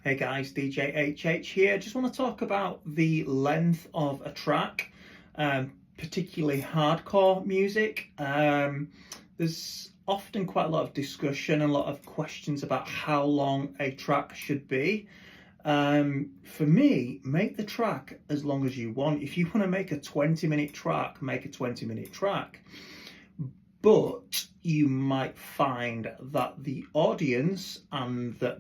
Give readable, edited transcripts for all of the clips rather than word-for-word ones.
Hey guys, DJ HH here. Just want to talk about the length of a track, particularly hardcore music. There's often quite a lot of discussion and a lot of questions about how long a track should be. For me, make the track as long as you want. If you want to make a 20-minute track, make a 20-minute track. But you might find that the audience and that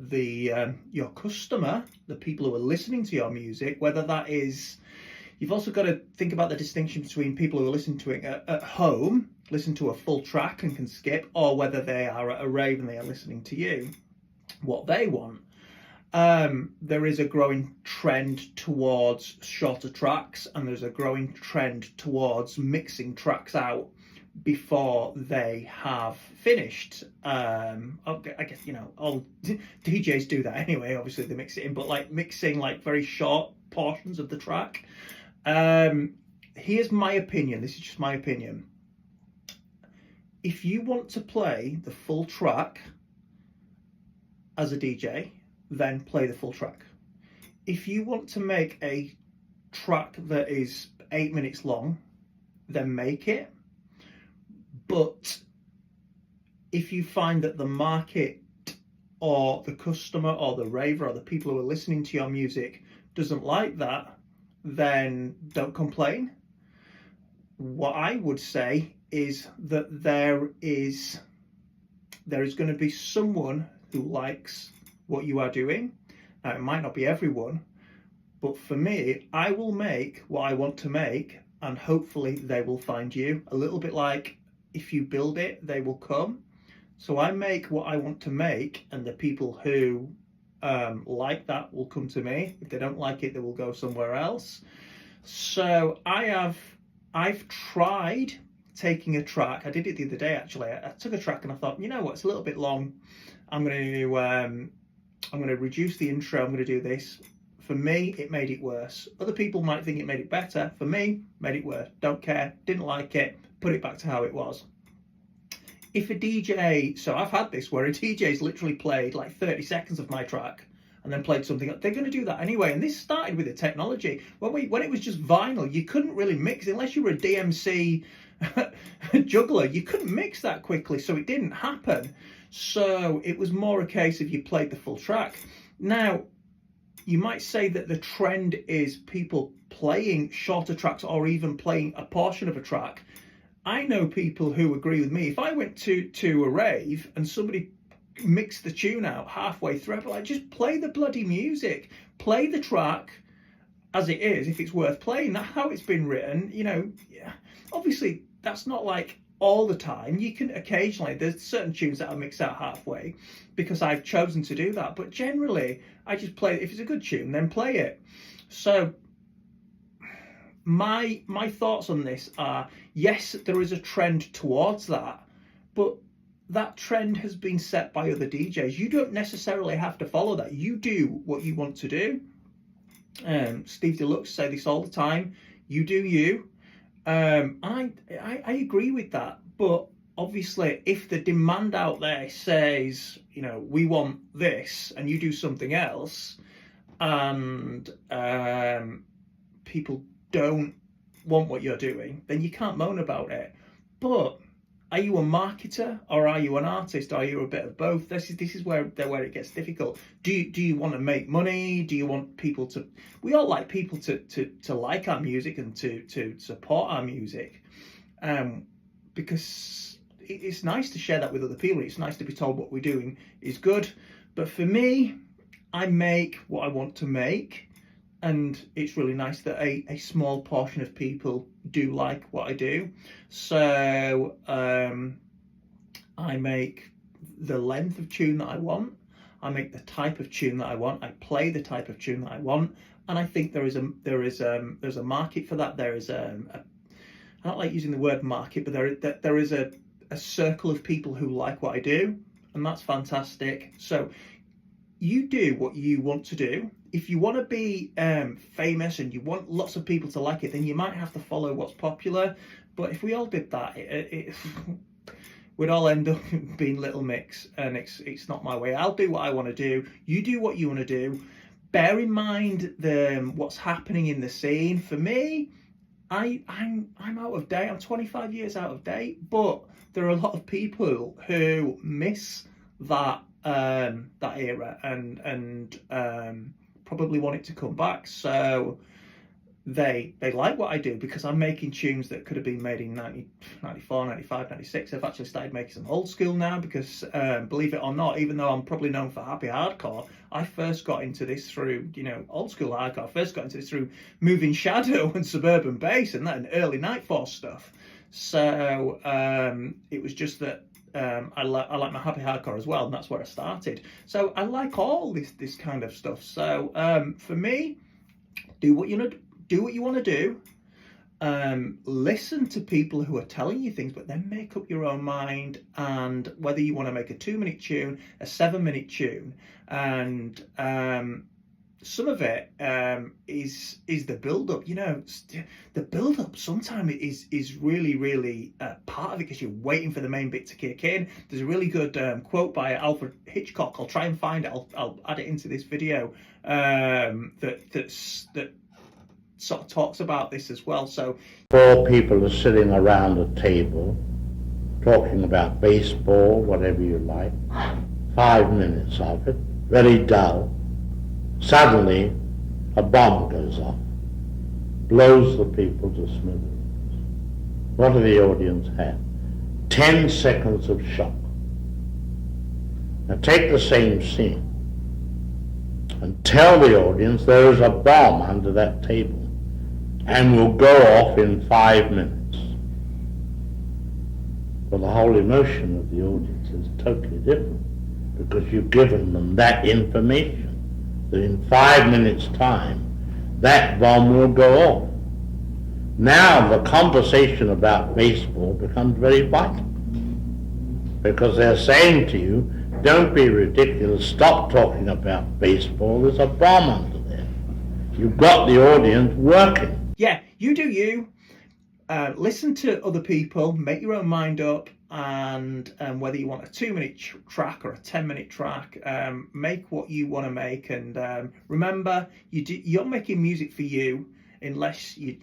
your customer, the people who are listening to your music, whether that is, you've also got to think about the distinction between people who are listening to it at home, listen to a full track and can skip, or whether they are at a rave and they are listening to you, what they want. There is a growing trend towards shorter tracks, and there's a growing trend towards mixing tracks out before they have finished. I guess all DJs do that anyway. Obviously, they mix it in, but like mixing like very short portions of the track. Here's my opinion. This is just my opinion. If you want to play the full track as a DJ, then play the full track. If you want to make a track that is 8 minutes long, then make it. But if you find that the market or the customer or the raver or the people who are listening to your music doesn't like that, then don't complain. What I would say is that there is going to be someone who likes what you are doing. Now, it might not be everyone, but for me, I will make what I want to make, and hopefully they will find you. A little bit like, if you build it, they will come. So I make what I want to make, and the people who like that will come to me. If they don't like it, they will go somewhere else. So I've tried taking a track. I did it the other day actually. I took a track and I thought, you know what, it's a little bit long. I'm going to reduce the intro. I'm going to do this. For me, it made it worse. Other people might think it made it better. For me, made it worse. Don't care. Didn't like it. Put it back to how it was. If a DJ, so I've had this where a DJ's literally played like 30 seconds of my track and then played something else. They're going to do that anyway. And this started with the technology. When it was just vinyl, you couldn't really mix unless you were a DMC juggler. You couldn't mix that quickly, so it didn't happen. So it was more a case of you played the full track. Now, you might say that the trend is people playing shorter tracks or even playing a portion of a track. I know people who agree with me. If I went to a rave and somebody mixed the tune out halfway through, I'd be like, just play the bloody music. Play the track as it is, if it's worth playing. That's how it's been written. Yeah. Obviously, that's not like all the time. You can occasionally, there's certain tunes that I mix out halfway because I've chosen to do that. But generally, I just play, if it's a good tune, then play it. So my thoughts on this are, yes, there is a trend towards that, but that trend has been set by other DJs. You don't necessarily have to follow that. You do what you want to do. Steve Deluxe say this all the time. You do you. I agree with that, but obviously, if the demand out there says, we want this, and you do something else, and people don't want what you're doing, then you can't moan about it. But are you a marketer or are you an artist? Are you a bit of both? This is where it gets difficult. Do you want to make money? Do you want people to? We all like people to like our music and to support our music, because it's nice to share that with other people. It's nice to be told what we're doing is good. But for me, I make what I want to make. And it's really nice that a small portion of people do like what I do. So I make the length of tune that I want. I make the type of tune that I want. I play the type of tune that I want. And I think there's a market for that. There is I don't like using the word market, but there is a circle of people who like what I do, and that's fantastic. So you do what you want to do. If you want to be famous and you want lots of people to like it, then you might have to follow what's popular. But if we all did that, we'd all end up being little mix, and it's not my way. I'll do what I want to do. You do what you want to do. Bear in mind what's happening in the scene. For me, I'm out of date. I'm 25 years out of date, but there are a lot of people who miss that that era and probably want it to come back. So they like what I do because I'm making tunes that could have been made in 94, 95, 96. I've actually started making some old school now because, believe it or not, even though I'm probably known for happy hardcore, I first got into this through, old school hardcore. I first got into this through Moving Shadow and Suburban Bass and that and early Nightforce stuff. So it was just that I like my happy hardcore as well, and that's where I started. So I like all this kind of stuff. So for me, do what you want to do. Listen to people who are telling you things, but then make up your own mind. And whether you want to make a 2-minute tune, a 7-minute tune, and some of it is the build up. The build up sometimes is really part of it because you're waiting for the main bit to kick in. There's a really good quote by Alfred Hitchcock. I'll try and find it. I'll add it into this video. That sort of talks about this as well. So 4 people are sitting around a table talking about baseball, whatever you like. 5 minutes of it, very dull. Suddenly a bomb goes off, blows the people to smithereens. What do the audience have? 10 seconds of shock. Now take the same scene and tell the audience there is a bomb under that table and will go off in 5 minutes. Well, the whole emotion of the audience is totally different because you've given them that information that in 5 minutes' time that bomb will go off. Now the conversation about baseball becomes very vital because they're saying to you, don't be ridiculous, stop talking about baseball, there's a bomb under there. You've got the audience working. Yeah, you do you. Listen to other people, make your own mind up, and whether you want a 2-minute track or a 10-minute track, make what you want to make. And remember, you're making music for you, unless you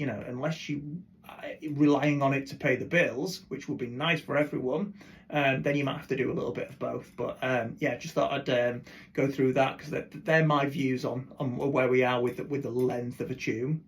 relying on it to pay the bills, which would be nice for everyone. Then you might have to do a little bit of both. But just thought I'd go through that because they're my views on where we are with the length of a tune.